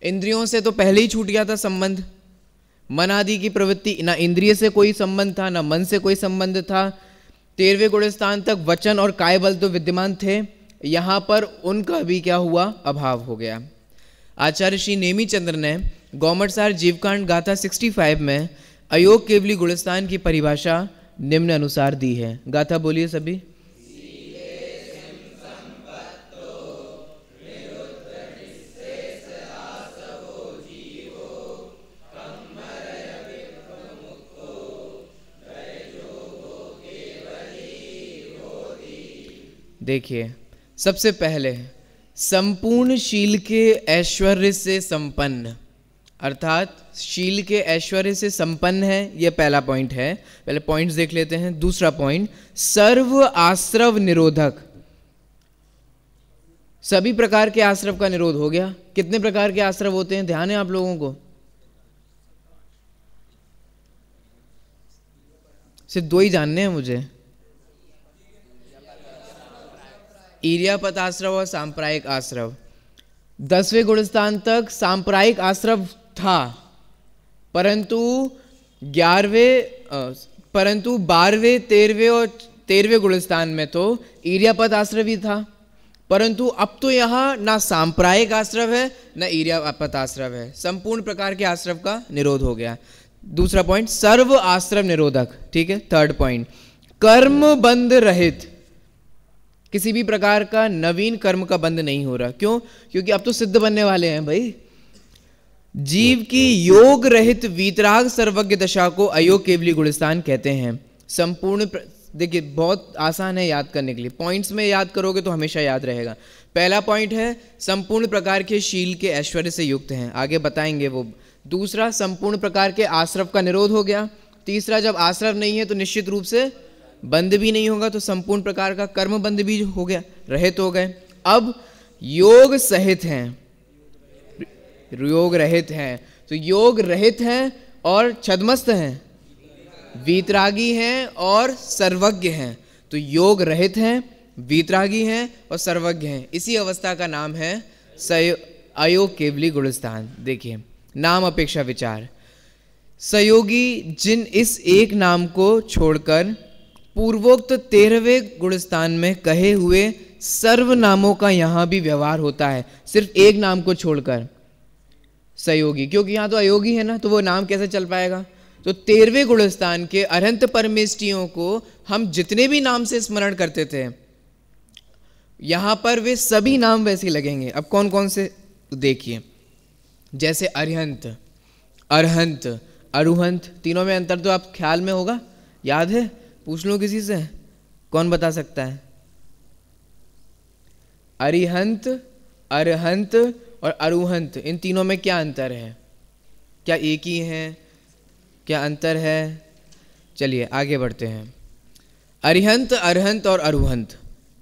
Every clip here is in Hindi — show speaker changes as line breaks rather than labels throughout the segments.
इंद्रियों से तो पहले ही छूट गया था संबंध, मन आदि की प्रवृत्ति, ना इंद्रिय से कोई संबंध था ना मन से कोई संबंध था। 13वें गुणस्थान तक वचन और काय बल तो विद्यमान थे, यहाँ पर उनका भी क्या हुआ, अभाव हो गया। आचार्य श्री नेमीचंद्र ने गौमटसार जीवकांड गाथा 65 में अयोग केवली गुणस्थान की परिभाषा निम्न अनुसार दी है। गाथा बोलिए सभी। देखिए, सबसे पहले संपूर्ण शील के ऐश्वर्य से संपन्न, अर्थात शील के ऐश्वर्य से संपन्न है, यह पहला पॉइंट है। पहले पॉइंट्स देख लेते हैं। दूसरा पॉइंट, सर्व आश्रव निरोधक, सभी प्रकार के आश्रव का निरोध हो गया। कितने प्रकार के आश्रव होते हैं, ध्यान है आप लोगों को? सिर्फ दो ही जानने हैं मुझे, ईर्यापत आश्रव और सांप्रायिक आश्रव। 10वें गुणस्थान तक सांप्रायिक आश्रव था, परंतु 12वें 13वें और 13वें गुणस्थान में तो ईर्यापत आश्रव ही था, परंतु अब तो यहाँ ना सांप्रायिक आश्रव है ना ईर्यापत आश्रव है, संपूर्ण प्रकार के आश्रव का निरोध हो गया। दूसरा पॉइंट, सर्व आश्रव निरोधक, ठीक है। थर्ड पॉइंट, कर्म बंध रहित, किसी भी प्रकार का नवीन कर्म का बंध नहीं हो रहा। क्यों? क्योंकि अब तो सिद्ध बनने वाले हैं भाई। जीव की योग रहित वीतराग सर्वज्ञ दशा को अयोग केवली गुणस्थान कहते हैं। संपूर्ण देखिए, बहुत आसान है याद करने के लिए, पॉइंट्स में याद करोगे तो हमेशा याद रहेगा। पहला पॉइंट है संपूर्ण प्रकार के शील के ऐश्वर्य से युक्त हैं, आगे बताएंगे वो। दूसरा, संपूर्ण प्रकार के आश्रव का निरोध हो गया। तीसरा, जब आश्रव नहीं है तो निश्चित रूप से बंध भी नहीं होगा, तो संपूर्ण प्रकार का कर्म बंध भी हो गया, रहित हो गए। अब योग सहित हैं, योग रहित हैं, तो योग रहित हैं और छद्मस्त हैं, वीतरागी हैं और सर्वज्ञ हैं। तो योग रहित हैं, वीतरागी हैं और सर्वज्ञ हैं, इसी अवस्था का नाम है अयोग केवली गुणस्थान। देखिए, नाम अपेक्षा विचार। सयोगी जिन इस एक नाम को छोड़कर पूर्वोक्त 13वें गुणस्थान में कहे हुए सर्व नामों का यहां भी व्यवहार होता है, सिर्फ एक नाम को छोड़कर सयोगी, क्योंकि यहां तो अयोगी है ना, तो वो नाम कैसे चल पाएगा। तो 13वें गुणस्थान के अरहंत परमेष्टियों को हम जितने भी नाम से स्मरण करते थे, यहां पर वे सभी नाम वैसे लगेंगे। अब कौन कौन से, तो देखिए, जैसे अरिहंत, अरहंत, अरुहंत, तीनों में अंतर तो आप ख्याल में होगा, याद है? पूछ लो किसी से, कौन बता सकता है? अरिहंत, अरहंत और अरुहंत, इन तीनों में क्या अंतर है? क्या एक ही है, क्या अंतर है? चलिए आगे बढ़ते हैं। अरिहंत, अरहंत और अरुहंत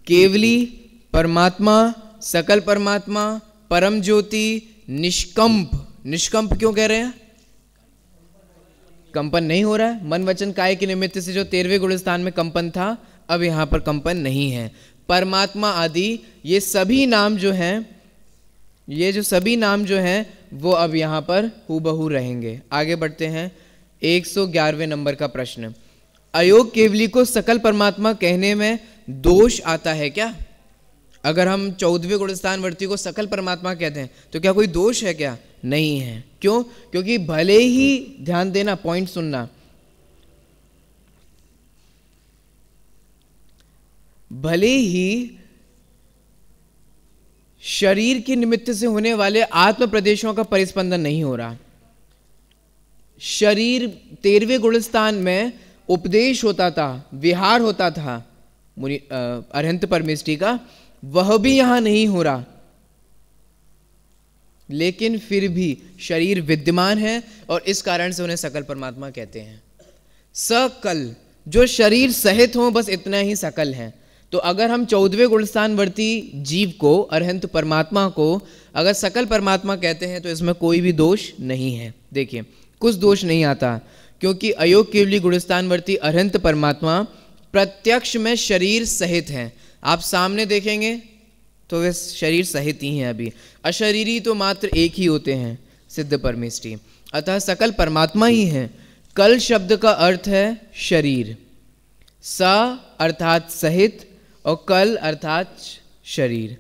केवली, परमात्मा, सकल परमात्मा, परम ज्योति, निष्कंप। निष्कंप क्यों कह रहे हैं? कंपन नहीं हो रहा है। मन वचन काय के निमित्त से जो 13वें गुणस्थान में कंपन था, अब यहां पर कंपन नहीं है। परमात्मा आदि ये सभी नाम जो हैं, ये जो सभी नाम जो हैं वो अब यहां पर हूबहू रहेंगे। आगे बढ़ते हैं। 111वें नंबर का प्रश्न, अयोग केवली को सकल परमात्मा कहने में दोष आता है क्या? अगर हम 14वें गुणस्थान वर्ती को सकल परमात्मा कहते हैं तो क्या कोई दोष है क्या? नहीं है। क्यों? क्योंकि भले ही, ध्यान देना, पॉइंट सुनना, भले ही शरीर के निमित्त से होने वाले आत्म प्रदेशों का परिस्पंदन नहीं हो रहा। शरीर 13वें गुणस्थान में उपदेश होता था, विहार होता था मुनि अरहंत परमेष्टि का, वह भी यहां नहीं हो रहा, लेकिन फिर भी शरीर विद्यमान है और इस कारण से उन्हें सकल परमात्मा कहते हैं। सकल, जो शरीर सहित हो, बस इतना ही सकल है। तो अगर हम 14वें गुणस्थान वर्ती जीव को, अरहंत परमात्मा को अगर सकल परमात्मा कहते हैं तो इसमें कोई भी दोष नहीं है। देखिए, कुछ दोष नहीं आता, क्योंकि अयोग केवली गुणस्थान वर्ती अरहंत परमात्मा प्रत्यक्ष में शरीर सहित हैं। आप सामने देखेंगे तो वे शरीर सहित ही हैं अभी। अशरीरी तो मात्र एक ही होते हैं, सिद्ध परमेष्ठी, अतः सकल परमात्मा ही हैं। कल शब्द का अर्थ है शरीर, स अर्थात सहित और कल अर्थात शरीर।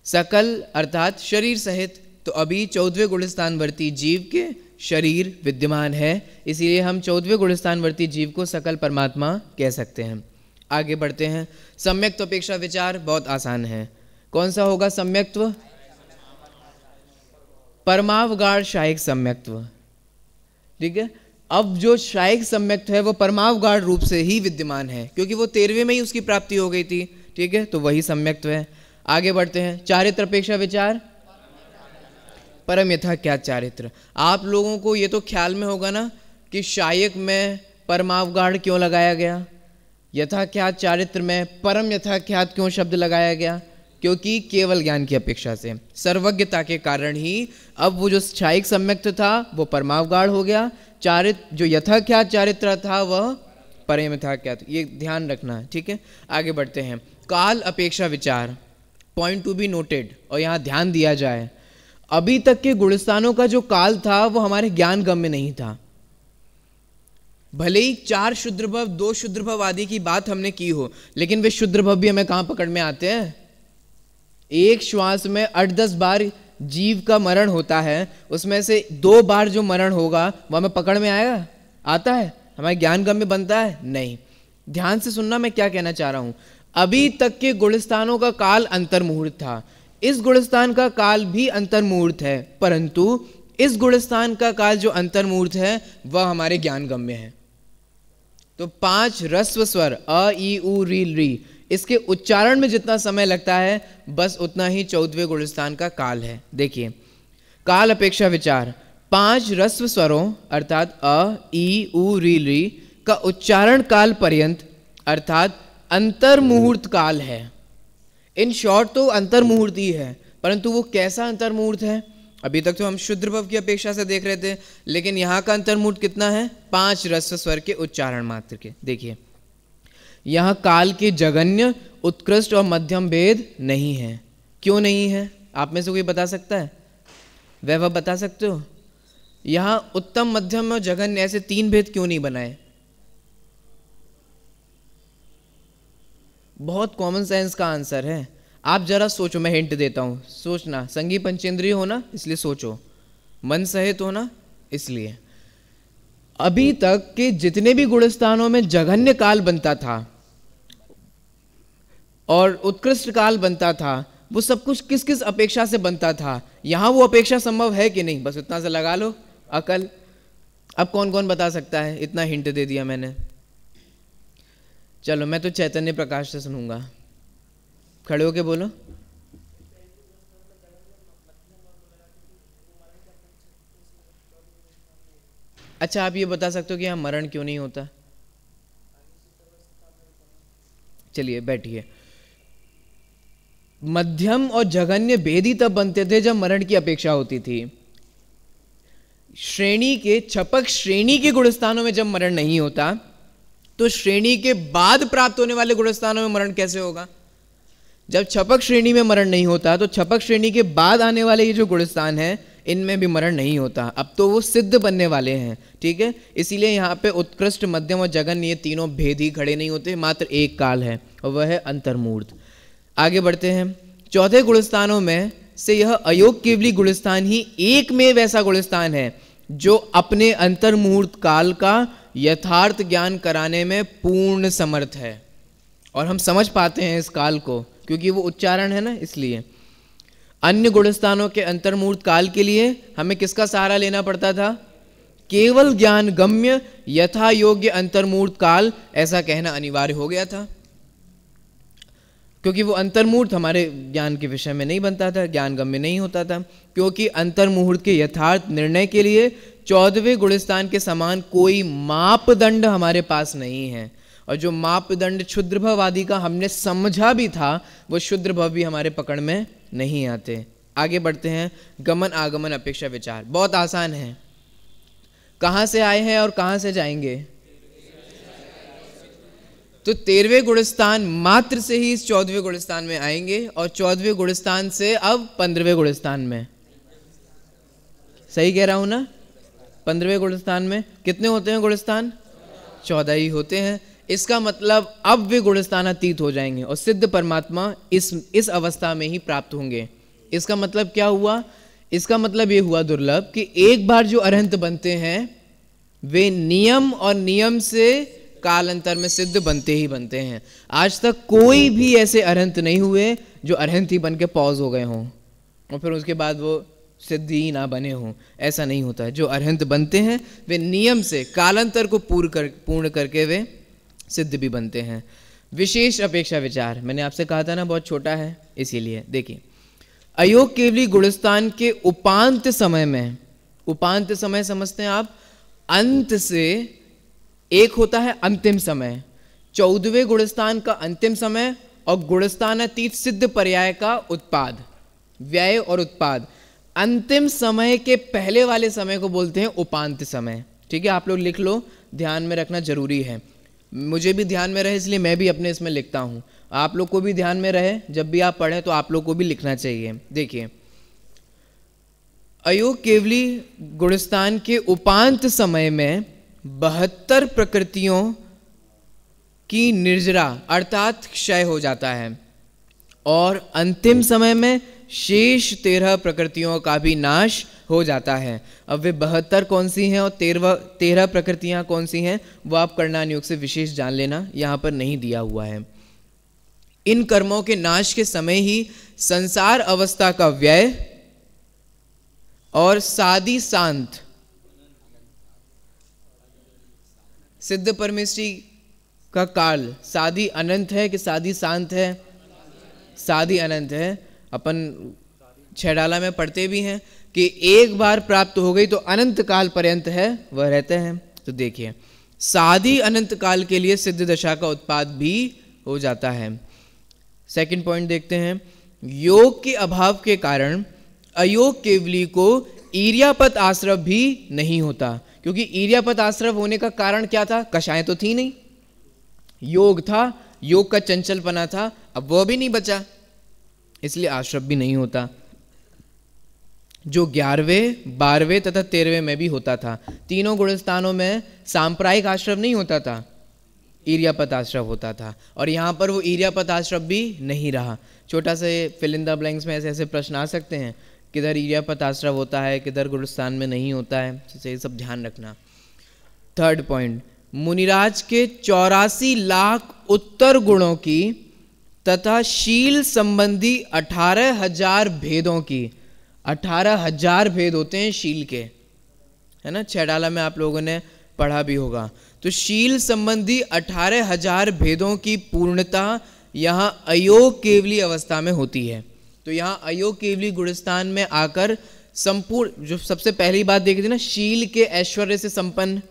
सकल अर्थात शरीर सहित, तो अभी 14वें गुणस्थानवर्ती जीव के शरीर विद्यमान है, इसीलिए हम 14वें गुणस्थानवर्ती जीव को सकल परमात्मा कह सकते हैं। आगे बढ़ते हैं। सम्यक्त्व अपेक्षा विचार बहुत आसान है। कौन सा होगा सम्यक्त्व? परमावगाढ़ शायिक सम्यक्त्व। ठीक है, अब जो शायिक सम्यक्त्व है वो परमावगाढ़ रूप से ही विद्यमान है, क्योंकि वो 13वें में ही उसकी प्राप्ति हो गई थी। ठीक है, तो वही सम्यक्त्व है। आगे बढ़ते हैं। चारित्र अपेक्षा विचार, परम यथा क्या चारित्र। आप लोगों को ये तो ख्याल में होगा ना कि शायिक में परमावगाढ़ क्यों लगाया गया, यथा क्या चारित्र में परम यथा ख्यात क्यों शब्द लगाया गया, क्योंकि केवल ज्ञान की अपेक्षा से, सर्वज्ञता के कारण ही अब वो जो शायिक सम्यक्त्व था वो परमावगाढ़ हो गया, चारित्र जो यथाख्यात चारित्र था वह परम यथाख्यात। ये ध्यान रखना है। ठीक है, आगे बढ़ते हैं। काल अपेक्षा विचार, पॉइंट टू बी नोटेड, और यहाँ ध्यान दिया जाए, अभी तक के गुणस्थानों का जो काल था वो हमारे ज्ञान गम्य नहीं था। भले ही 4 शुद्रभव 2 शुद्रभव आदि की बात हमने की हो, लेकिन वे शुद्रभव भी हमें कहाँ पकड़ में आते हैं? एक श्वास में 8-10 बार जीव का मरण होता है, उसमें से 2 बार जो मरण होगा वह हमें पकड़ में आएगा? आता है? हमारे ज्ञान गम्य बनता है? नहीं। ध्यान से सुनना मैं क्या कहना चाह रहा हूं। अभी तक के गुणस्थानों का काल अंतर्मुहूर्त था, इस गुणस्थान का काल भी अंतर्मुहूर्त है, परंतु इस गुणस्थान का काल जो अंतर्मुहूर्त है वह हमारे ज्ञान गम्य है। तो 5 ह्रस्व स्वर अ ई उ री री, इसके उच्चारण में जितना समय लगता है बस उतना ही 14वें गुणस्थान का काल है। देखिए, काल अपेक्षा विचार, 5 ह्रस्व स्वरों अर्थात अ ई उ री री का उच्चारण काल पर्यंत अर्थात अंतर्मुहूर्त काल है। इन शॉर्ट तो अंतर्मुहूर्त ही है, परंतु वो कैसा अंतर्मुहूर्त है? अभी तक तो हम शुद्रभव की अपेक्षा से देख रहे थे, लेकिन यहाँ का अंतर्मुहूर्त कितना है? 5 ह्रस्व स्वर के उच्चारण मात्र के। देखिए, यहाँ काल के जगन्य, उत्कृष्ट और मध्यम भेद नहीं है। क्यों नहीं है? आप में से कोई बता सकता है? वह बता सकते हो? यहाँ उत्तम, मध्यम और जघन्य ऐसे 3 भेद क्यों नहीं बनाए? बहुत कॉमन सेंस का आंसर है। आप जरा सोचो, मैं हिंट देता हूँ, सोचना। संगी पंचेंद्रिय हो ना, इसलिए सोचो। मन सहित हो ना, इसलिए। अभी तक के जितने भी गुणस्थानों में जघन्य काल बनता था और उत्कृष्ट काल बनता था, वो सब कुछ किस किस अपेक्षा से बनता था? यहां वो अपेक्षा संभव है कि नहीं? बस इतना सा लगा लो अकल। अब कौन कौन बता सकता है? इतना हिंट दे दिया मैंने। चलो, मैं तो चैतन्य प्रकाश से सुनूंगा। खड़े होके बोलो। अच्छा, आप ये बता सकते हो कि यहां मरण क्यों नहीं होता? चलिए बैठिए। मध्यम और जघन्य भेद ही तब बनते थे जब मरण की अपेक्षा होती थी। श्रेणी के, छपक श्रेणी के गुणस्थानों में जब मरण नहीं होता, तो श्रेणी के बाद प्राप्त होने वाले गुणस्थानों में मरण कैसे होगा? जब छपक श्रेणी में मरण नहीं होता, तो छपक श्रेणी के बाद आने वाले ये जो गुणस्थान है इनमें भी मरण नहीं होता। अब तो वो सिद्ध बनने वाले हैं। ठीक है, इसीलिए यहाँ पे उत्कृष्ट, मध्यम और जघन्य ये तीनों भेद ही खड़े नहीं होते, मात्र एक काल है और वह है अंतर्मूर्त। आगे बढ़ते हैं। 14 गुणस्थानों में से यह अयोग केवली गुणस्थान ही एक में वैसा गुणस्थान है जो अपने अंतर्मुहूर्त काल का यथार्थ ज्ञान कराने में पूर्ण समर्थ है। और हम समझ पाते हैं इस काल को क्योंकि वो उच्चारण है ना, इसलिए। अन्य गुणस्थानों के अंतर्मुहूर्त काल के लिए हमें किसका सहारा लेना पड़ता था? केवल ज्ञान गम्य यथा योग्य अंतर्मुहूर्त काल, ऐसा कहना अनिवार्य हो गया था, क्योंकि वो अंतर्मुहूर्त हमारे ज्ञान के विषय में नहीं बनता था, ज्ञान गम्य नहीं होता था। क्योंकि अंतर्मुहूर्त के यथार्थ निर्णय के लिए 14वें गुणस्थान के समान कोई मापदंड हमारे पास नहीं है। और जो मापदंड क्षुद्रभव आदि का हमने समझा भी था, वो शुद्रभव भी हमारे पकड़ में नहीं आते। आगे बढ़ते हैं। गमन आगमन अपेक्षा विचार बहुत आसान है। कहाँ से आए हैं और कहाँ से जाएंगे? तो 13वें गुणस्थान मात्र से ही इस 14वें गुणस्थान में आएंगे और 14वें गुणस्थान से अब 15वें गुणस्थान में। सही कह रहा हूं ना? 15वें गुणस्थान में कितने होते हैं गुणस्थान? 14 ही होते हैं। इसका मतलब अब वे गुणस्थान अतीत हो जाएंगे और सिद्ध परमात्मा इस अवस्था में ही प्राप्त होंगे। इसका मतलब क्या हुआ? इसका मतलब ये हुआ दुर्लभ कि एक बार जो अरहंत बनते हैं वे नियम और नियम से कालांतर में सिद्ध बनते ही बनते हैं। आज तक कोई भी ऐसे अरहंत नहीं हुए जो अरहंत ही बन के पॉज हो गए हों और फिर उसके बाद वो सिद्ध ही ना बने हों। ऐसा नहीं होता है। जो अरहंत बनते हैं वे नियम से कालांतर को पूर्ण करके वे सिद्ध भी बनते हैं। विशेष अपेक्षा विचार मैंने आपसे कहा था ना, बहुत छोटा है, इसीलिए देखिए अयोग केवली गुणस्थान के उपांत समय में, उपांत समय समझते हैं आप, अंत से एक होता है अंतिम समय, 14वें गुणस्थान का अंतिम समय और गुणस्थान अतीत सिद्ध पर्याय का उत्पाद, व्यय और उत्पाद। अंतिम समय के पहले वाले समय को बोलते हैं उपांत समय। ठीक है, आप लोग लिख लो, ध्यान में रखना जरूरी है। मुझे भी ध्यान में रहे इसलिए मैं भी अपने इसमें लिखता हूं। आप लोग को भी ध्यान में रहे, जब भी आप पढ़ें तो आप लोग को भी लिखना चाहिए। देखिए अयोग केवली गुणस्थान के उपांत समय में 72 प्रकृतियों की निर्जरा अर्थात क्षय हो जाता है और अंतिम समय में शेष 13 प्रकृतियों का भी नाश हो जाता है। अब वे 72 कौन सी हैं और 13 प्रकृतियां कौन सी हैं वो आप करणान योग से विशेष जान लेना, यहां पर नहीं दिया हुआ है। इन कर्मों के नाश के समय ही संसार अवस्था का व्यय और सादी शांत, सिद्ध परमेष्ठी का काल, सादी अनंत है कि सादी शांत है? सादी अनंत है। अपन छेडाला में पढ़ते भी हैं कि एक बार प्राप्त हो गई तो अनंत काल पर्यंत है वह रहते हैं। तो देखिए सादी अनंत काल के लिए सिद्ध दशा का उत्पाद भी हो जाता है। सेकंड पॉइंट देखते हैं, योग के अभाव के कारण अयोग केवली को ईर्यापत आश्रव भी नहीं होता, क्योंकि ईर्यापत आश्रव होने का कारण क्या था? कषायें तो थी नहीं, योग था, योग का चंचलपना था, अब वह भी नहीं बचा, इसलिए आश्रव भी नहीं होता, जो 11वें 12वें तथा 13वें में भी होता था। तीनों गुणस्थानों में सांप्रायिक आश्रव नहीं होता था, ईर्यापत आश्रव होता था, और यहाँ पर वो ईर्यापत आश्रव भी नहीं रहा। छोटा सा फिल इन द ब्लैंक्स में ऐसे ऐसे प्रश्न आ सकते हैं, किधर ईर्यापत आश्रव होता है, किधर गुणस्थान में नहीं होता है, तो ये सब ध्यान रखना। थर्ड पॉइंट, मुनिराज के 84 लाख उत्तर गुणों की तथा शील संबंधी 18,000 भेदों की, 18,000 भेद होते हैं शील के, है ना, छेडाला में आप लोगों ने पढ़ा भी होगा। तो शील संबंधी 18,000 भेदों की पूर्णता यहाँ अयोग केवली अवस्था में होती है। तो यहाँ अयोग केवली गुणस्थान में आकर संपूर्ण, जो सबसे पहली बात देखी थी ना, शील के ऐश्वर्य से संपन्न,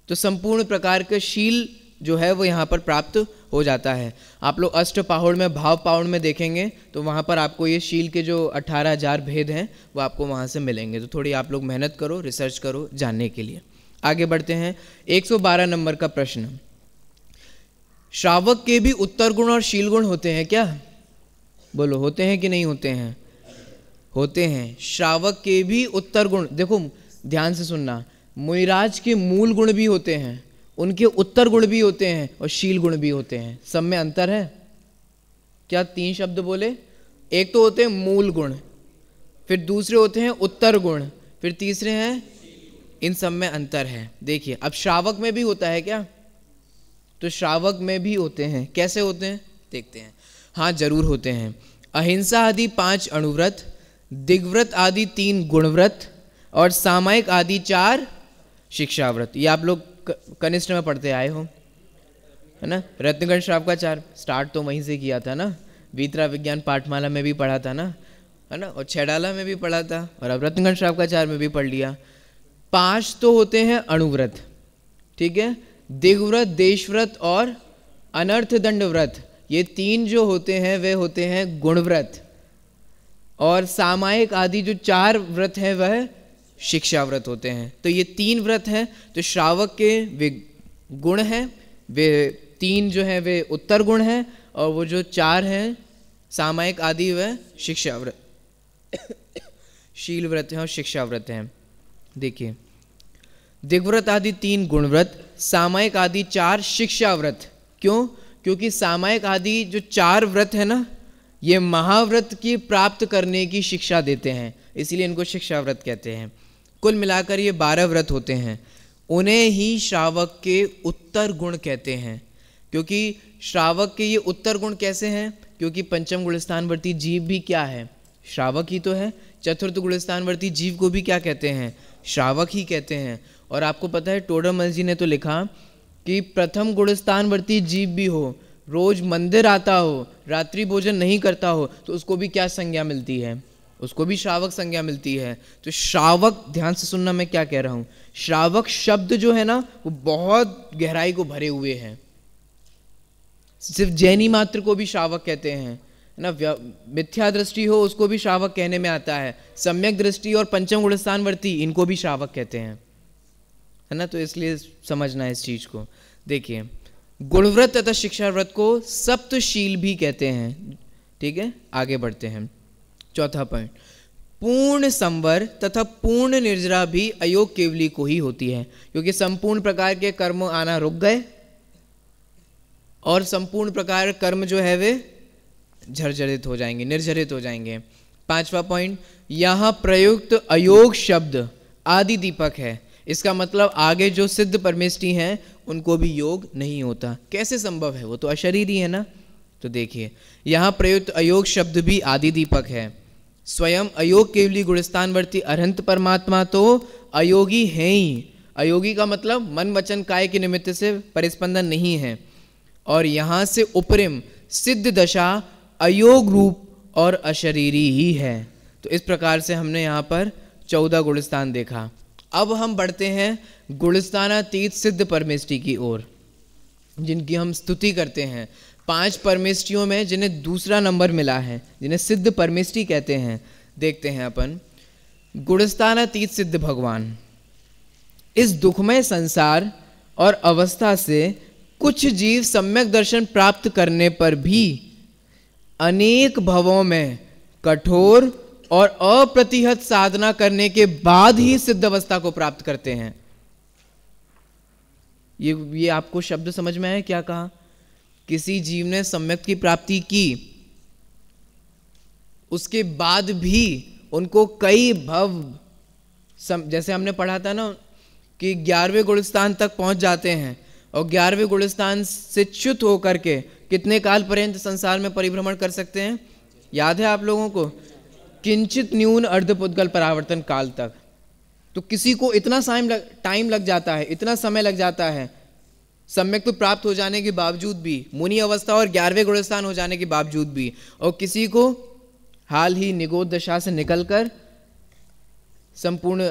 तो संपूर्ण प्रकार के शील जो है वो यहाँ पर प्राप्त हो जाता है। आप लोग अष्ट पाहुड़ में, भाव पाहुड़ में देखेंगे तो वहाँ पर आपको ये शील के जो 18,000 भेद हैं वो आपको वहाँ से मिलेंगे। तो थोड़ी आप लोग मेहनत करो, रिसर्च करो जानने के लिए। आगे बढ़ते हैं, 112 नंबर का प्रश्न, श्रावक के भी उत्तर गुण और शील गुण होते हैं क्या? बोलो, होते हैं कि नहीं होते हैं? होते हैं। श्रावक के भी उत्तर गुण, देखो ध्यान से सुनना, मुनिराज के मूल गुण भी होते हैं, उनके उत्तर गुण भी होते हैं और शील गुण भी होते हैं। सब में अंतर है क्या? 3 शब्द बोले, एक तो होते हैं मूल गुण, फिर दूसरे होते हैं उत्तर गुण, फिर तीसरे हैं, इन सब में अंतर है। देखिए अब श्रावक में भी होता है क्या? तो श्रावक में भी होते हैं। कैसे होते हैं देखते हैं। हाँ जरूर होते हैं। अहिंसा आदि 5 अणुव्रत, दिग्व्रत आदि 3 गुणव्रत और सामायिक आदि 4 शिक्षाव्रत। ये आप लोग कनिष्ठ में पढ़ते आए हो, है ना। रत्नगण श्राव का 4 स्टार्ट तो वहीं से किया था ना, वीतरा विज्ञान पाठमाला में भी पढ़ा था ना, है ना, और छेडाला में भी पढ़ा था, और अब रत्नगण श्राव का 4 में भी पढ़ लिया। 5 तो होते हैं अणुव्रत, ठीक है, दिग्व्रत, देशव्रत और अनर्थ दंड व्रत। ये 3 जो होते हैं वे होते हैं गुणव्रत, और सामायिक आदि जो 4 व्रत हैं वह शिक्षा व्रत होते हैं। तो ये 3 व्रत हैं। तो श्रावक के वे गुण हैं, वे 3 जो है वे उत्तर गुण हैं और वो जो 4 हैं सामायिक आदि वह शिक्षा व्रत शील व्रत हैं और शिक्षा व्रत हैं। देखिए दिग्व्रत आदि 3 गुणव्रत, सामायिक आदि 4 शिक्षा व्रत। क्यों? क्योंकि सामायिक आदि जो 4 व्रत है ना, ये महाव्रत की प्राप्त करने की शिक्षा देते हैं, इसीलिए इनको शिक्षा व्रत कहते हैं। कुल मिलाकर ये 12 व्रत होते हैं। उन्हें ही श्रावक के उत्तर गुण कहते हैं। क्योंकि श्रावक के ये उत्तर गुण कैसे हैं? क्योंकि पंचम गुणस्थानवर्ती जीव भी क्या है? श्रावक ही तो है। चतुर्थ गुणस्थानवर्ती जीव को भी क्या कहते हैं? श्रावक ही कहते हैं। और आपको पता है टोडरमल जी ने तो लिखा कि प्रथम गुणस्थानवर्ती जीव भी हो, रोज मंदिर आता हो, रात्रि भोजन नहीं करता हो, तो उसको भी क्या संज्ञा मिलती है? उसको भी श्रावक संज्ञा मिलती है। तो श्रावक, ध्यान से सुनना मैं क्या कह रहा हूं, श्रावक शब्द जो है ना वो बहुत गहराई को भरे हुए हैं। सिर्फ जैनी मात्र को भी श्रावक कहते हैं ना, मिथ्या दृष्टि हो उसको भी श्रावक कहने में आता है, सम्यक दृष्टि और पंचम गुणस्थानवर्ती इनको भी श्रावक कहते हैं, है ना। तो इसलिए समझना है इस चीज को। देखिए गुणव्रत तथा शिक्षा व्रत को सप्तशील भी कहते हैं। ठीक है, आगे बढ़ते हैं। चौथा पॉइंट, पूर्ण संवर तथा पूर्ण निर्जरा भी अयोग केवली को ही होती है, क्योंकि संपूर्ण प्रकार के कर्म आना रुक गए और संपूर्ण प्रकार कर्म जो है वे झरझरित हो जाएंगे, निर्जरित हो जाएंगे। 5वां पॉइंट, यहां प्रयुक्त अयोग शब्द आदि दीपक है। इसका मतलब आगे जो सिद्ध परमेष्ठी हैं उनको भी योग नहीं होता। कैसे संभव है? वो तो अशरीरी है ना। तो देखिए यहां प्रयुक्त अयोग शब्द भी आदि दीपक है। स्वयं अयोग केवली गुणस्थानवर्ती अरहंत परमात्मा तो अयोगी है ही। अयोगी का मतलब मन वचन काय के निमित्त से परिस्पंदन नहीं है। और यहां से उपरिम सिद्ध दशा अयोग रूप और अशरीरी ही है। तो इस प्रकार से हमने यहाँ पर 14 गुणस्थान देखा। अब हम बढ़ते हैं गुणस्थानातीत सिद्ध परमेष्ठी की ओर, जिनकी हम स्तुति करते हैं। 5 परमेष्ठियों में जिन्हें दूसरा नंबर मिला है, जिन्हें सिद्ध परमेष्ठी कहते हैं, देखते हैं अपन। गुणस्थानातीत सिद्ध भगवान इस दुखमय संसार और अवस्था से कुछ जीव सम्यक दर्शन प्राप्त करने पर भी अनेक भवों में कठोर और अप्रतिहत साधना करने के बाद ही सिद्ध अवस्था को प्राप्त करते हैं। ये आपको शब्द समझ में आया क्या कहा? किसी जीव ने सम्यक की प्राप्ति की, उसके बाद भी उनको कई भव, जैसे हमने पढ़ा था ना कि 11वें गुणस्थान तक पहुंच जाते हैं और 11वें गुणस्थान से च्युत होकर के कितने काल पर्यंत संसार में परिभ्रमण कर सकते हैं? याद है आप लोगों को? किंचित न्यून अर्धपुद्गल परावर्तन काल तक। तो किसी को इतना टाइम लग जाता है, इतना समय लग जाता है सम्यक तो प्राप्त हो जाने के बावजूद भी, मुनि अवस्था और 11वें गुणस्थान हो जाने के बावजूद भी, और किसी को हाल ही निगोद दशा से निकलकर संपूर्ण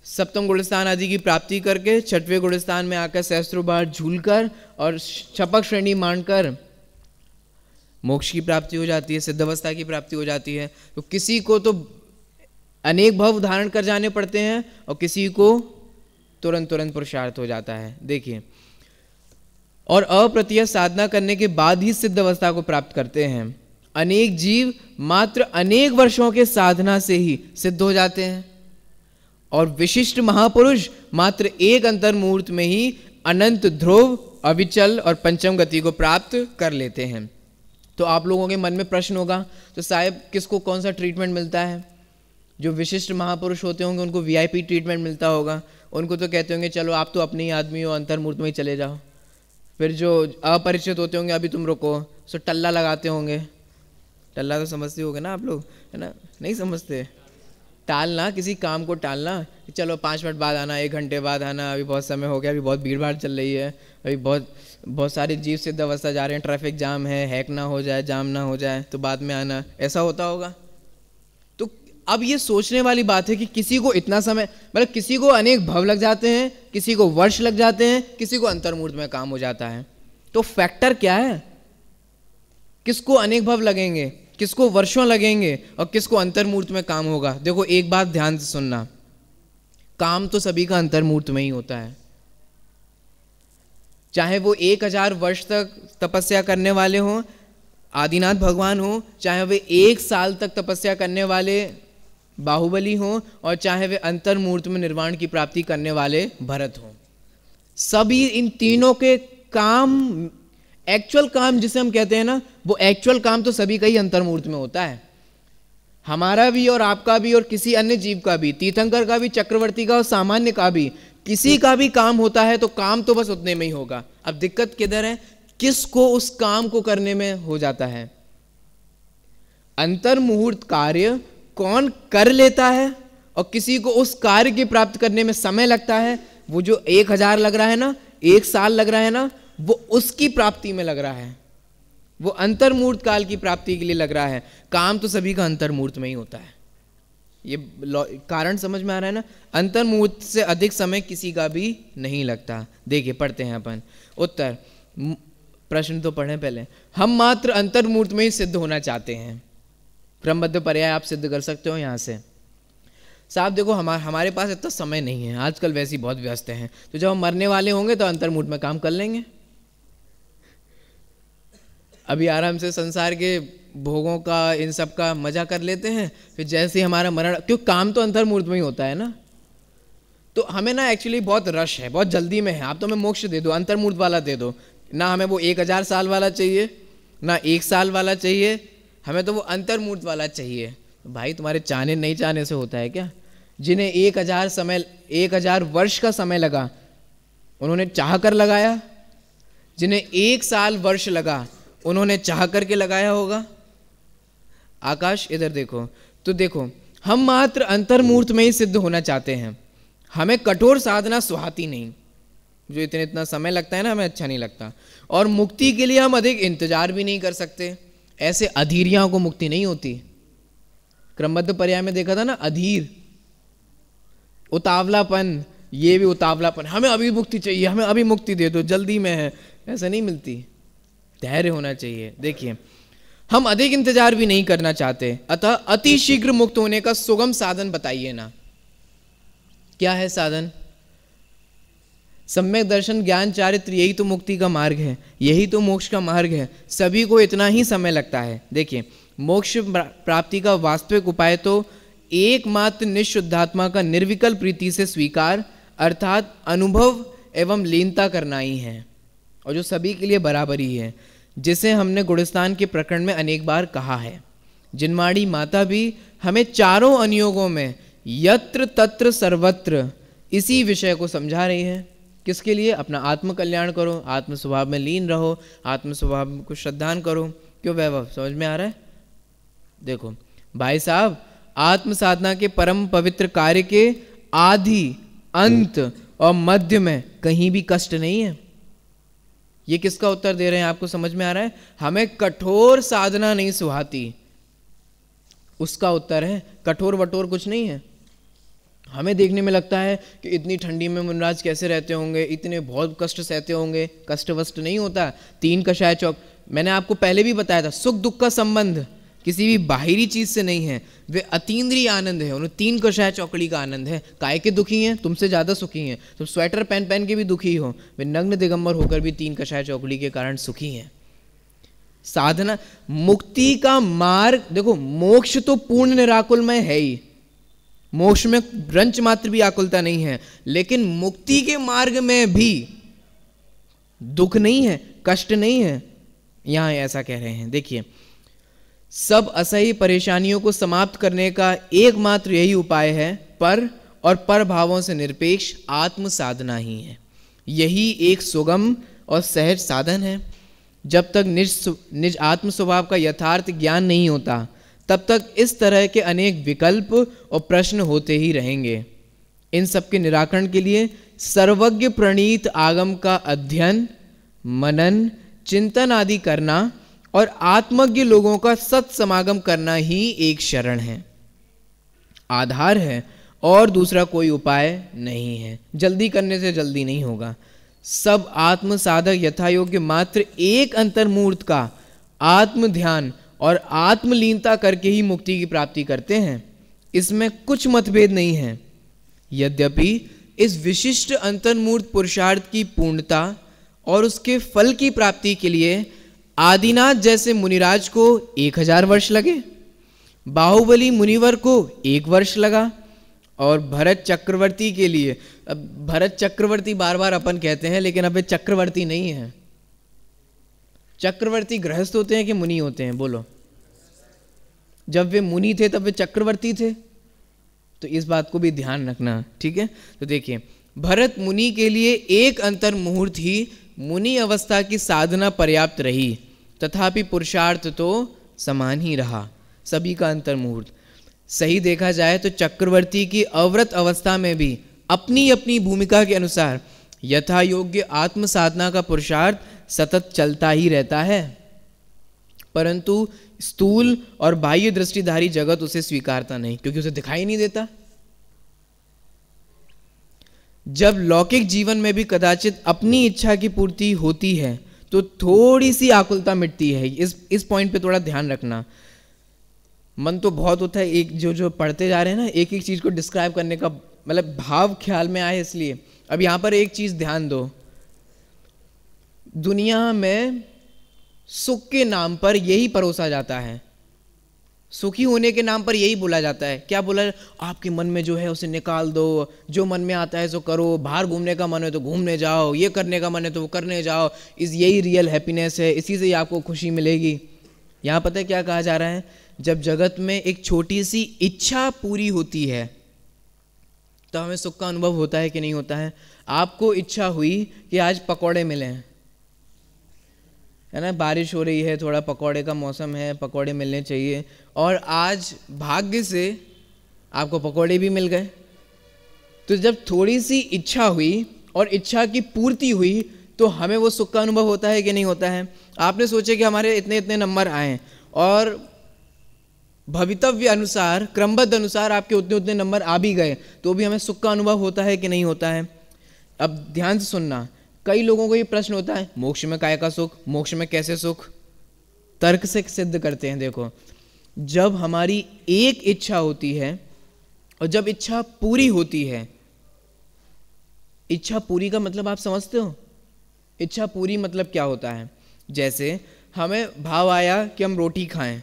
सप्तम गुणस्थान आदि की प्राप्ति करके 6वें गुणस्थान में आकर सहस्त्रों बार झूलकर और शपक श्रेणी मानकर मोक्ष की प्राप्ति हो जाती है, सिद्ध अवस्था की प्राप्ति हो जाती है। तो किसी को तो अनेक भव धारण कर जाने पड़ते हैं और किसी को तुरंत पुरुषार्थ हो जाता है। देखिए, और अप्रतिहत साधना करने के बाद ही सिद्ध अवस्था को प्राप्त करते हैं। अनेक जीव मात्र अनेक वर्षों के साधना से ही सिद्ध हो जाते हैं और विशिष्ट महापुरुष मात्र एक अंतर मुहूर्त में ही अनंत ध्रुव, अविचल और पंचम गति को प्राप्त कर लेते हैं। तो आप लोगों के मन में प्रश्न होगा, तो साहब किसको कौन सा ट्रीटमेंट मिलता है? जो विशिष्ट महापुरुष होते होंगे उनको वीआईपी ट्रीटमेंट मिलता होगा, उनको तो कहते होंगे चलो आप तो अपने ही आदमी हो, अंतर्मूर्त में ही चले जाओ। फिर जो अपरिचित होते होंगे अभी तुम रुको, सो टल्ला लगाते होंगे। टल्ला तो समझते होगे ना आप लोग, है ना? नहीं समझते? टालना, किसी काम को टालना, चलो 5 मिनट बाद आना, 1 घंटे बाद आना, अभी बहुत समय हो गया, अभी बहुत भीड़ भाड़ चल रही है, अभी बहुत सारे जीव सिद्ध अवस्था जा रहे हैं, ट्रैफिक जाम है, हैक ना हो जाए, जाम ना हो जाए, तो बाद में आना, ऐसा होता होगा। तो अब ये सोचने वाली बात है कि किसी को इतना समय, मतलब किसी को अनेक भव लग जाते हैं, किसी को वर्ष लग जाते हैं, किसी को अंतर्मूर्त में काम हो जाता है। तो फैक्टर क्या है? किसको अनेक भव लगेंगे, किसको वर्षों लगेंगे और किसको अंतर्मूर्त में काम होगा? देखो एक बात ध्यान से सुनना, काम तो सभी का अंतर्मूर्त में ही होता है। चाहे वो 1000 वर्ष तक तपस्या करने वाले हों, आदिनाथ भगवान हों, चाहे वे 1 साल तक तपस्या करने वाले बाहुबली हों, और चाहे वे अंतर्मूर्त में निर्वाण की प्राप्ति करने वाले भरत हों, सभी इन तीनों के काम, एक्चुअल काम जिसे हम कहते हैं ना, वो एक्चुअल काम तो सभी का ही अंतर्मूर्त में होता है। हमारा भी और आपका भी और किसी अन्य जीव का भी, तीर्थंकर का भी, चक्रवर्ती का और सामान्य का भी, किसी का भी काम होता है तो काम तो बस उतने में ही होगा। अब दिक्कत किधर है? किसको उस काम को करने में हो जाता है। अंतर्मुहूर्त कार्य कौन कर लेता है और किसी को उस कार्य की प्राप्त करने में समय लगता है, वो जो 1000 लग रहा है ना, 1 साल लग रहा है ना, वो उसकी प्राप्ति में लग रहा है, वो अंतर्मूर्त काल की प्राप्ति के लिए लग रहा है। काम तो सभी का अंतर्मूर्त में ही होता है। ये कारण समझ में आ रहा है ना? अंतर्मूर्त से अधिक समय किसी का भी नहीं लगता। देखिए पढ़ते हैं अपन उत्तर। प्रश्न तो पढ़ें पहले। हम मात्र अंतर्मूर्त में ही सिद्ध होना चाहते हैं। क्रमबद्ध पर्याय आप सिद्ध कर सकते हो यहाँ से। साहब देखो हमारे पास इतना समय नहीं है, आजकल वैसे ही बहुत व्यस्त हैं, तो जब हम मरने वाले होंगे तो अंतर्मूर्त में काम कर लेंगे। अभी आराम से संसार के भोगों का, इन सब का मजा कर लेते हैं, फिर जैसे ही हमारा मरण, क्यों काम तो अंतर्मूर्त में ही होता है ना। तो हमें ना एक्चुअली बहुत रश है, बहुत जल्दी में है। आप तो हमें मोक्ष दे दो, अंतर्मूर्त वाला दे दो ना, हमें वो 1000 साल वाला चाहिए ना 1 साल वाला चाहिए, हमें तो वो अंतर्मूर्त वाला चाहिए। भाई तुम्हारे चाहने नहीं चाहने से होता है क्या? जिन्हें 1000 वर्ष का समय लगा उन्होंने चाह कर लगाया, जिन्हें 1 साल वर्ष लगा उन्होंने चाह करके लगाया होगा। आकाश इधर देखो, तो देखो हम मात्र अंतर्मूर्त में ही सिद्ध होना चाहते हैं, हमें कठोर साधना सुहाती नहीं, जो इतना समय लगता है ना, हमें अच्छा नहीं लगता। और मुक्ति के लिए हम अधिक इंतजार भी नहीं कर सकते, ऐसे अधीरियों को मुक्ति नहीं होती। क्रमबद्ध पर्याय में देखा था ना, अधीर, उतावलापन, ये भी उतावलापन, हमें अभी मुक्ति चाहिए, हमें अभी मुक्ति दे दो, जल्दी में है, ऐसा नहीं मिलती, धैर्य होना चाहिए। देखिए हम अधिक इंतजार भी नहीं करना चाहते, अतः अति शीघ्र मुक्त होने का सुगम साधन बताइए ना। क्या है साधन? सम्यक दर्शन, ज्ञान, चारित्र, यही तो मुक्ति का मार्ग है, यही तो मोक्ष का मार्ग है। सभी को इतना ही समय लगता है। देखिए मोक्ष प्राप्ति का वास्तविक उपाय तो एकमात्र निःशुद्धात्मा का निर्विकल्प प्रीति से स्वीकार, अर्थात अनुभव एवं लीनता करना ही है, और जो सभी के लिए बराबर ही है, जिसे हमने गुणस्थान के प्रकरण में अनेक बार कहा है। जिनवाड़ी माता भी हमें चारों अनुयोगों में यत्र तत्र सर्वत्र इसी विषय को समझा रही है। किसके लिए? अपना आत्म कल्याण करो, आत्म स्वभाव में लीन रहो, आत्म स्वभाव को श्रद्धान करो। क्यों वैभव, समझ में आ रहा है? देखो भाई साहब, आत्म साधना के परम पवित्र कार्य के आदि, अंत और मध्य में कहीं भी कष्ट नहीं है। ये किसका उत्तर दे रहे हैं? आपको समझ में आ रहा है? हमें कठोर साधना नहीं सुहाती, उसका उत्तर है कठोर वटोर कुछ नहीं है। हमें देखने में लगता है कि इतनी ठंडी में मुनराज कैसे रहते होंगे, इतने बहुत कष्ट सहते होंगे, कष्ट वष्ट नहीं होता। 3 कषाय चौक, मैंने आपको पहले भी बताया था, सुख दुख का संबंध किसी भी बाहरी चीज से नहीं है, वे अतीन्द्रिय आनंद है, उन्हें 3 कषाय चौकड़ी का आनंद है। काय के दुखी हैं? तुमसे ज्यादा सुखी हैं। तुम स्वेटर पहन पहन के भी दुखी हो, वे नग्न दिगंबर होकर भी 3 कषाय चौकड़ी के कारण सुखी हैं। साधना, मुक्ति का मार्ग देखो, मोक्ष तो पूर्ण निराकुलमय है ही, मोक्ष में रंच मात्र भी आकुलता नहीं है, लेकिन मुक्ति के मार्ग में भी दुख नहीं है, कष्ट नहीं है। यहां ऐसा कह रहे हैं। देखिए सब असह्य परेशानियों को समाप्त करने का एकमात्र यही उपाय है, पर और पर भावों से निरपेक्ष आत्म साधना ही है। यही एक सुगम और सहज साधन है। जब तक निज आत्म स्वभाव का यथार्थ ज्ञान नहीं होता, तब तक इस तरह के अनेक विकल्प और प्रश्न होते ही रहेंगे। इन सब के निराकरण के लिए सर्वज्ञ प्रणीत आगम का अध्ययन, मनन, चिंतन आदि करना और आत्मज्ञ लोगों का सत्समागम करना ही एक शरण है, आधार है, और दूसरा कोई उपाय नहीं है। जल्दी करने से जल्दी नहीं होगा। सब आत्म साधक यथायोग्य मात्र एक अंतर्मूर्त का आत्म ध्यान और आत्मलीनता करके ही मुक्ति की प्राप्ति करते हैं। इसमें कुछ मतभेद नहीं है। यद्यपि इस विशिष्ट अंतर्मूर्त पुरुषार्थ की पूर्णता और उसके फल की प्राप्ति के लिए आदिनाथ जैसे मुनिराज को 1000 वर्ष लगे, बाहुबली मुनिवर को 1 वर्ष लगा, और भरत चक्रवर्ती के लिए, अब भरत चक्रवर्ती बार बार अपन कहते हैं लेकिन अब वे चक्रवर्ती नहीं है। चक्रवर्ती गृहस्थ होते हैं कि मुनि होते हैं? बोलो। जब वे मुनि थे तब वे चक्रवर्ती थे, तो इस बात को भी ध्यान रखना, ठीक है। तो देखिए, भरत मुनि के लिए एक अंतर मुहूर्त ही मुनि अवस्था की साधना पर्याप्त रही, तथापि पुरुषार्थ तो समान ही रहा, सभी का अंतर मुहूर्त। सही देखा जाए तो चक्रवर्ती की अव्रत अवस्था में भी अपनी अपनी भूमिका के अनुसार यथा योग्य आत्म साधना का पुरुषार्थ सतत चलता ही रहता है, परंतु स्थूल और बाह्य दृष्टिधारी जगत उसे स्वीकारता नहीं, क्योंकि उसे दिखाई नहीं देता। जब लौकिक जीवन में भी कदाचित अपनी इच्छा की पूर्ति होती है तो थोड़ी सी आकुलता मिटती है। इस पॉइंट पे थोड़ा ध्यान रखना। मन तो बहुत होता है, एक जो पढ़ते जा रहे हैं ना, एक एक चीज को डिस्क्राइब करने का मतलब भाव ख्याल में आए, इसलिए अब यहां पर एक चीज ध्यान दो। दुनिया में सुख के नाम पर यही परोसा जाता है, सुखी होने के नाम पर यही बोला जाता है। क्या बोला? आपके मन में जो है उसे निकाल दो, जो मन में आता है सो करो, बाहर घूमने का मन है तो घूमने जाओ, ये करने का मन है तो वो करने जाओ, यही रियल हैप्पीनेस है, इसी से ही आपको खुशी मिलेगी। यहाँ पता है क्या कहा जा रहा है? जब जगत में एक छोटी सी इच्छा पूरी होती है तो हमें सुख का अनुभव होता है कि नहीं होता है? आपको इच्छा हुई कि आज पकौड़े मिले, है ना, बारिश हो रही है, थोड़ा पकौड़े का मौसम है, पकौड़े मिलने चाहिए, और आज भाग्य से आपको पकौड़े भी मिल गए। तो जब थोड़ी सी इच्छा हुई और इच्छा की पूर्ति हुई तो हमें वो सुख का अनुभव होता है कि नहीं होता है? आपने सोचे कि हमारे इतने इतने नंबर आए और भवितव्य अनुसार, क्रमबद्ध अनुसार आपके उतने उतने नंबर आ भी गए, तो भी हमें सुख का अनुभव होता है कि नहीं होता है? अब ध्यान से सुनना। कई लोगों को ये प्रश्न होता है, मोक्ष में काय का सुख, मोक्ष में कैसे सुख? तर्क से सिद्ध करते हैं। देखो, जब हमारी एक इच्छा होती है और जब इच्छा पूरी होती है, इच्छा पूरी का मतलब आप समझते हो? इच्छा पूरी मतलब क्या होता है? जैसे हमें भाव आया कि हम रोटी खाएं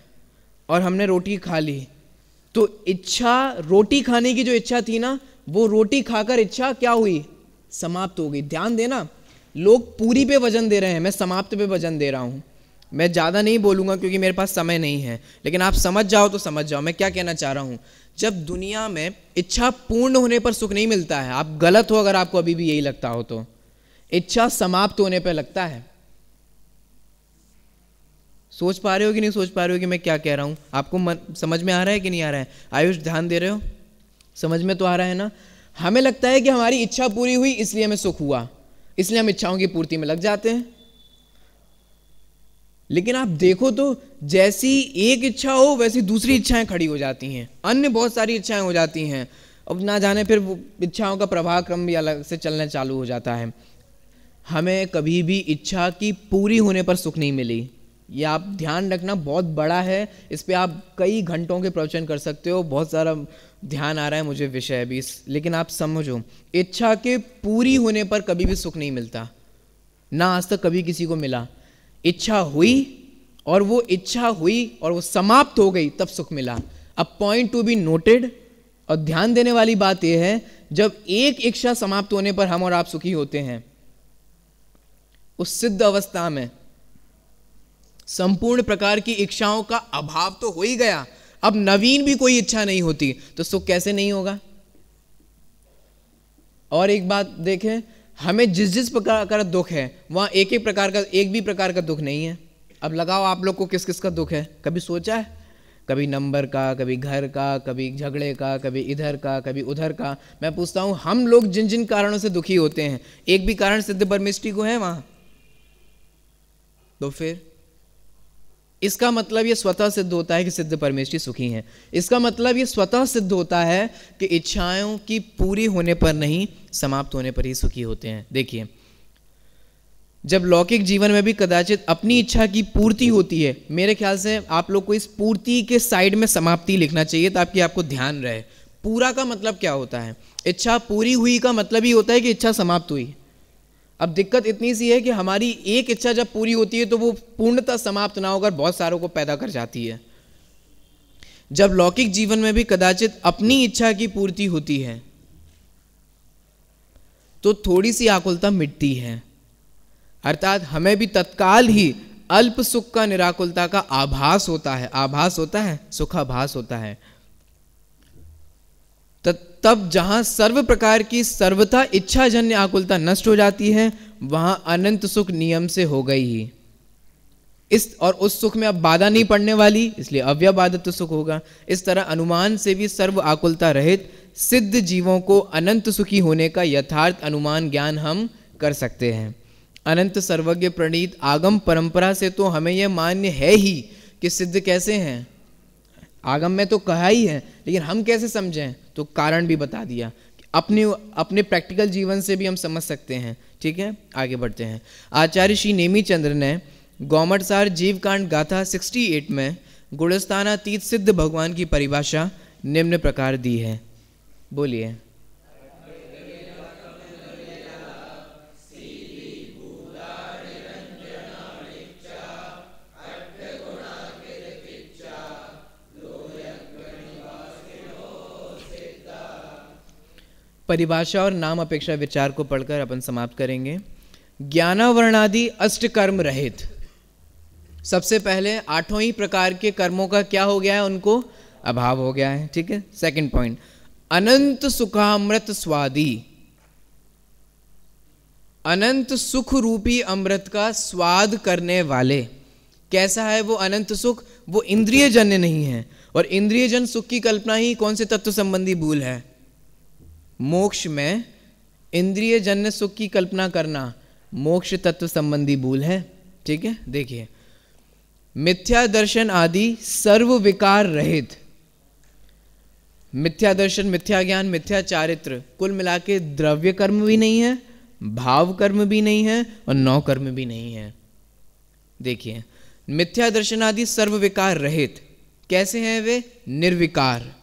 और हमने रोटी खा ली, तो इच्छा, रोटी खाने की जो इच्छा थी ना, वो रोटी खाकर इच्छा क्या हुई? समाप्त हो गई। ध्यान देना, लोग पूरी पे वजन दे रहे हैं, मैं समाप्त पे वजन दे रहा हूं। मैं ज़्यादा नहीं बोलूँगा क्योंकि मेरे पास समय नहीं है, लेकिन आप समझ जाओ तो समझ जाओ मैं क्या कहना चाह रहा हूँ। जब दुनिया में इच्छा पूर्ण होने पर सुख नहीं मिलता है, आप गलत हो अगर आपको अभी भी यही लगता हो, तो इच्छा समाप्त होने पर लगता है। सोच पा रहे हो कि नहीं सोच पा रहे हो कि मैं क्या कह रहा हूँ? आपको समझ में आ रहा है कि नहीं आ रहा है? आयुष, ध्यान दे रहे हो? समझ में तो आ रहा है ना? हमें लगता है कि हमारी इच्छा पूरी हुई इसलिए हमें सुख हुआ, इसलिए हम इच्छाओं की पूर्ति में लग जाते हैं। लेकिन आप देखो तो जैसी एक इच्छा हो वैसी दूसरी इच्छाएं खड़ी हो जाती हैं, अन्य बहुत सारी इच्छाएं हो जाती हैं। अब ना जाने फिर वो इच्छाओं का प्रवाह क्रम भी अलग से चलना चालू हो जाता है। हमें कभी भी इच्छा की पूरी होने पर सुख नहीं मिली। ये आप ध्यान रखना, बहुत बड़ा है, इस पे आप कई घंटों के प्रवचन कर सकते हो। बहुत सारा ध्यान आ रहा है मुझे विषय भी, लेकिन आप समझो, इच्छा के पूरी होने पर कभी भी सुख नहीं मिलता, ना आज तक कभी किसी को मिला। इच्छा हुई और वो इच्छा हुई और वो समाप्त हो गई, तब सुख मिला। अब पॉइंट टू बी नोटेड, और ध्यान देने वाली बात यह है, जब एक इच्छा समाप्त होने पर हम और आप सुखी होते हैं, उस सिद्ध अवस्था में संपूर्ण प्रकार की इच्छाओं का अभाव तो हो ही गया। अब नवीन भी कोई इच्छा नहीं होती तो सुख कैसे नहीं होगा? और एक बात देखें, हमें जिस जिस प्रकार का दुख है वहां एक भी प्रकार का दुख नहीं है। अब लगाओ आप लोग को किस किस का दुख है, कभी सोचा है? कभी नंबर का, कभी घर का, कभी झगड़े का, कभी इधर का, कभी उधर का। मैं पूछता हूं, हम लोग जिन जिन कारणों से दुखी होते हैं, एक भी कारण सिद्ध परमेष्टि को है वहां? तो फिर इसका मतलब ये स्वतः सिद्ध होता है कि सिद्ध परमेष्टि सुखी हैं। इसका मतलब ये स्वतः सिद्ध होता है कि इच्छाओं की पूरी होने पर नहीं, समाप्त होने पर ही सुखी होते हैं। देखिए, जब लौकिक जीवन में भी कदाचित अपनी इच्छा की पूर्ति होती है, मेरे ख्याल से आप लोग को इस पूर्ति के साइड में समाप्ति लिखना चाहिए ताकि आपको ध्यान रहे। पूरा का मतलब क्या होता है? इच्छा पूरी हुई का मतलब ही होता है कि इच्छा समाप्त हुई। अब दिक्कत इतनी सी है कि हमारी एक इच्छा जब पूरी होती है तो वो पूर्णतः समाप्त ना होकर बहुत सारों को पैदा कर जाती है। जब लौकिक जीवन में भी कदाचित अपनी इच्छा की पूर्ति होती है तो थोड़ी सी आकुलता मिटती है, अर्थात हमें भी तत्काल ही अल्प सुख का निराकुलता का आभास होता है। आभास होता है, सुखाभास होता है। तब जहां सर्व प्रकार की सर्वथा इच्छाजन्य आकुलता नष्ट हो जाती है, वहां अनंत सुख नियम से हो गई ही। उस सुख में अब बाधा नहीं पड़ने वाली, इसलिए अव्यबाधित सुख होगा। इस तरह अनुमान से भी सर्व आकुलता रहित सिद्ध जीवों को अनंत सुखी होने का यथार्थ अनुमान ज्ञान हम कर सकते हैं। अनंत सर्वज्ञ प्रणीत आगम परंपरा से तो हमें यह मान्य है ही कि सिद्ध कैसे हैं। आगम में तो कहा ही है, लेकिन हम कैसे समझें, तो कारण भी बता दिया। अपने प्रैक्टिकल जीवन से भी हम समझ सकते हैं। ठीक है, आगे बढ़ते हैं। आचार्य श्री नेमी चंद्र ने गौमटसार जीवकांड गाथा 68 में गुणस्थानातीत सिद्ध भगवान की परिभाषा निम्न प्रकार दी है। बोलिए। परिभाषा और नाम अपेक्षा विचार को पढ़कर अपन समाप्त करेंगे। ज्ञानावरणादि अष्ट कर्म रहित, सबसे पहले आठों ही प्रकार के कर्मों का क्या हो गया है, उनको अभाव हो गया है। ठीक है। सेकंड पॉइंट, अनंत सुखामृत स्वादी, अनंत सुख रूपी अमृत का स्वाद करने वाले। कैसा है वो अनंत सुख? वो इंद्रिय जन्य नहीं है, और इंद्रिय जन सुख की कल्पना ही कौन से तत्व संबंधी भूल है? मोक्ष में इंद्रिय जन्य सुख की कल्पना करना मोक्ष तत्व संबंधी भूल है। ठीक है, देखिए, मिथ्या दर्शन आदि सर्व विकार रहित, मिथ्या दर्शन, मिथ्या ज्ञान, मिथ्या चारित्र, कुल मिला के द्रव्य कर्म भी नहीं है, भाव कर्म भी नहीं है, और नौ कर्म भी नहीं है। देखिए, मिथ्या दर्शन आदि सर्व विकार रहित कैसे हैं वे? निर्विकार।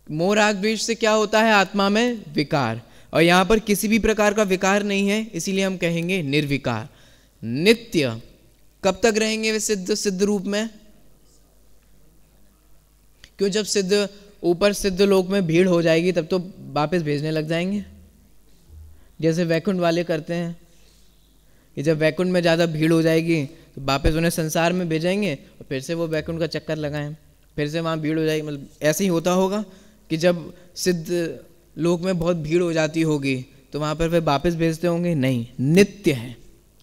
मोह राग द्वेष से क्या होता है आत्मा में? विकार। और यहां पर किसी भी प्रकार का विकार नहीं है, इसीलिए हम कहेंगे निर्विकार। नित्य, कब तक रहेंगे वे सिद्ध रूप में? क्यों, जब सिद्ध ऊपर सिद्ध लोक में भीड़ हो जाएगी तब तो वापस भेजने लग जाएंगे, जैसे वैकुंठ वाले करते हैं कि जब वैकुंठ में ज्यादा भीड़ हो जाएगी तो वापस उन्हें संसार में भेजेंगे और फिर से वो वैकुंठ का चक्कर लगाएं, फिर से वहां भीड़ हो जाएगी। मतलब ऐसे ही होता होगा कि जब सिद्ध लोक में बहुत भीड़ हो जाती होगी तो वहां पर वे वापस भेजते होंगे? नहीं, नित्य है,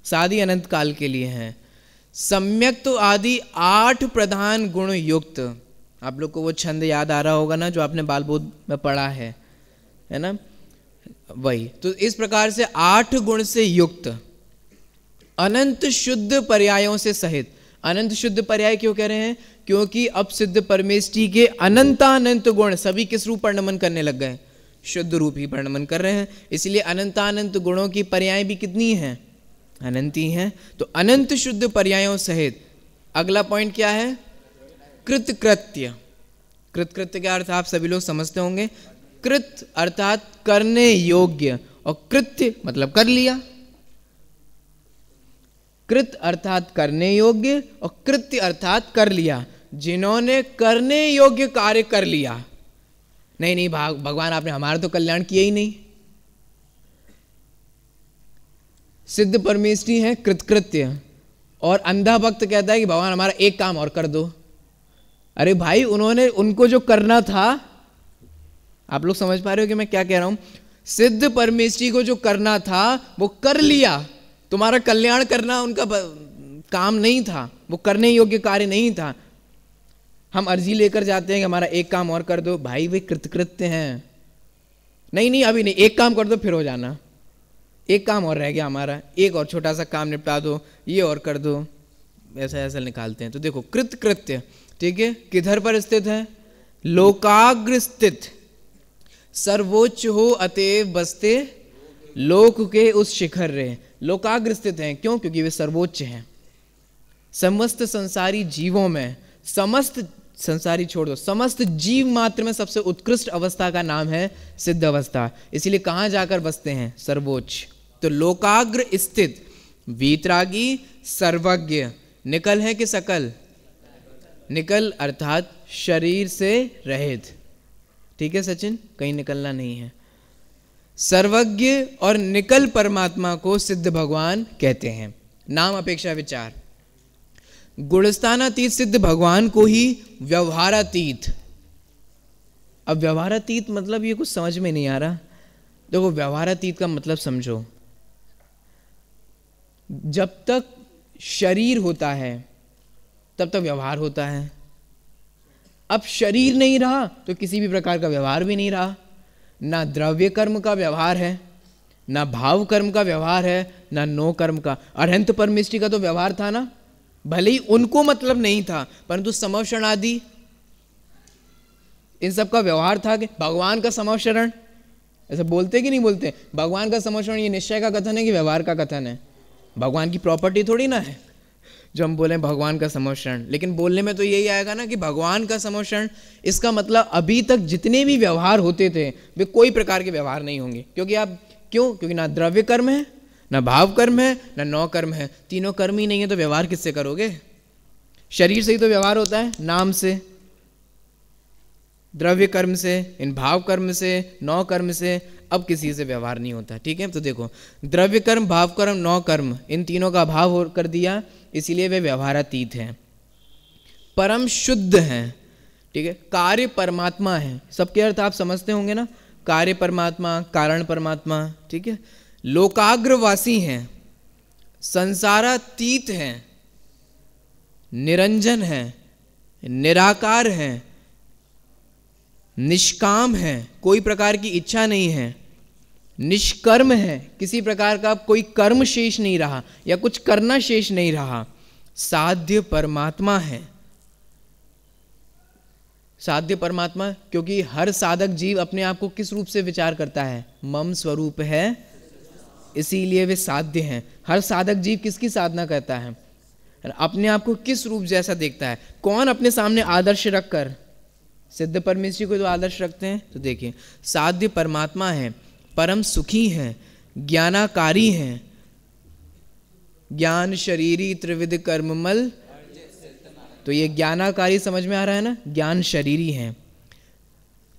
सादी अनंत काल के लिए है। सम्यक तो आदि 8 प्रधान गुण युक्त, आप लोग को वो छंद याद आ रहा होगा ना, जो आपने बाल बोध में पढ़ा है ना, वही। तो इस प्रकार से 8 गुण से युक्त, अनंत शुद्ध पर्यायों से सहित। अनंत शुद्ध पर्याय क्यों कह रहे हैं? क्योंकि अब सिद्ध परमेष्टि के अनंतानंत गुण सभी किस रूप पर नमन करने लग गए? शुद्ध रूप ही पर नमन कर रहे हैं। इसलिए अनंतानंत गुणों की पर्याय भी कितनी हैं? अनंत ही हैं। तो अनंत शुद्ध पर्यायों सहित अगला पॉइंट क्या है? कृतकृत्य। कृतकृत्य का अर्थ आप सभी लोग समझते होंगे। कृत अर्थात करने योग्य, और कृत्य मतलब कर लिया। कृत अर्थात करने योग्य, और कृत्य अर्थात कर लिया। जिन्होंने करने योग्य कार्य कर लिया। नहीं, भगवान आपने हमारा तो कल्याण किया ही नहीं। सिद्ध परमेष्टि है कृतकृत्य, और अंधा भक्त कहता है कि भगवान हमारा एक काम और कर दो। अरे भाई, उनको जो करना था, आप लोग समझ पा रहे हो कि मैं क्या कह रहा हूं? सिद्ध परमेष्टि को जो करना था वो कर लिया। तुम्हारा कल्याण करना उनका काम नहीं था, वो करने योग्य कार्य नहीं था। हम अर्जी लेकर जाते हैं कि हमारा एक काम और कर दो। भाई, वे कृतकृत्य हैं। नहीं, अभी नहीं, एक काम कर दो फिर हो जाना। एक काम और रह गया हमारा, एक और छोटा सा काम निपटा दो, ये और कर दो, ऐसा निकालते हैं। तो देखो, कृतकृत्य, ठीक है, किधर पर स्थित है? लोकाग्र स्थित, सर्वोच्च हो अतएव बसते लोक के उस शिखर रे। लोकाग्र स्थित हैं, क्यों? क्योंकि वे सर्वोच्च हैं। समस्त संसारी जीवों में, समस्त संसारी छोड़ दो, समस्त जीव मात्र में सबसे उत्कृष्ट अवस्था का नाम है सिद्ध अवस्था। इसीलिए कहां जाकर बसते हैं? सर्वोच्च। तो लोकाग्र स्थित वीतरागी सर्वज्ञ, निकल है कि सकल? निकल अर्थात शरीर से रहित। ठीक है सचिन, कहीं निकलना नहीं है। सर्वज्ञ और निकल परमात्मा को सिद्ध भगवान कहते हैं। नाम अपेक्षा विचार, गुणस्थानातीत सिद्ध भगवान को ही व्यवहारातीत। अब व्यवहारातीत मतलब ये कुछ समझ में नहीं आ रहा। देखो व्यवहारातीत का मतलब समझो, जब तक शरीर होता है तब तक व्यवहार होता है। अब शरीर नहीं रहा तो किसी भी प्रकार का व्यवहार भी नहीं रहा। ना द्रव्य कर्म का व्यवहार है, ना भाव कर्म का व्यवहार है, ना नो कर्म का। अरहंत परमिष्टि का तो व्यवहार था ना, भले ही उनको मतलब नहीं था, परंतु समवशरण आदि इन सब का व्यवहार था। कि भगवान का समवशरण, ऐसा बोलते कि नहीं बोलते? भगवान का समवशरण ये निश्चय का कथन है कि व्यवहार का कथन है? भगवान की प्रॉपर्टी थोड़ी ना है जो हम बोले भगवान का समवशरण। लेकिन बोलने में तो यही आएगा ना कि भगवान का समवशरण। इसका मतलब अभी तक जितने भी व्यवहार होते थे वे कोई प्रकार के व्यवहार नहीं होंगे। क्योंकि ना द्रव्य कर्म है, ना भाव कर्म है, ना नौ कर्म है। तीनों कर्म ही नहीं है तो व्यवहार किससे करोगे? शरीर से ही तो व्यवहार होता है, नाम से, द्रव्य कर्म से, इन भाव कर्म से, नौ कर्म से। अब किसी से व्यवहार नहीं होता। ठीक है, तो देखो द्रव्य कर्म, भाव कर्म, नौ कर्म, इन तीनों का अभाव कर दिया, इसीलिए वे व्यवहारातीत हैं, परम शुद्ध हैं। ठीक है, कार्य परमात्मा है। सबके अर्थ आप समझते होंगे ना, कार्य परमात्मा, कारण परमात्मा। ठीक है, लोकाग्रवासी हैं, संसारातीत हैं, निरंजन हैं, निराकार हैं, निष्काम है, कोई प्रकार की इच्छा नहीं है, निष्कर्म है, किसी प्रकार का कोई कर्म शेष नहीं रहा या कुछ करना शेष नहीं रहा, साध्य परमात्मा है। साध्य परमात्मा, क्योंकि हर साधक जीव अपने आप को किस रूप से विचार करता है? मम स्वरूप है, इसीलिए वे साध्य हैं। हर साधक जीव किसकी साधना करता है? अपने आप को किस रूप जैसा देखता है? कौन अपने सामने आदर्श रखकर? सिद्ध परमेश्वरी को तो आदर्श रखते हैं। तो देखिए साध्य परमात्मा है, परम सुखी हैं, ज्ञानाकारी हैं, ज्ञान शरीरी त्रिविध कर्ममल। तो ये ज्ञानाकारी समझ में आ रहा है ना, ज्ञान शरीरी हैं,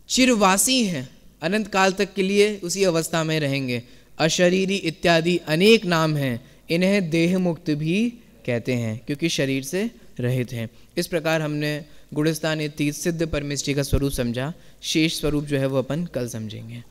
चिरवासी हैं, अनंत काल तक के लिए उसी अवस्था में रहेंगे, अशरीरी इत्यादि अनेक नाम हैं। इन्हें देह मुक्त भी कहते हैं क्योंकि शरीर से रहित हैं। इस प्रकार हमने गुणस्थानातीत सिद्ध परमेष्टि का स्वरूप समझा। शेष स्वरूप जो है वो अपन कल समझेंगे।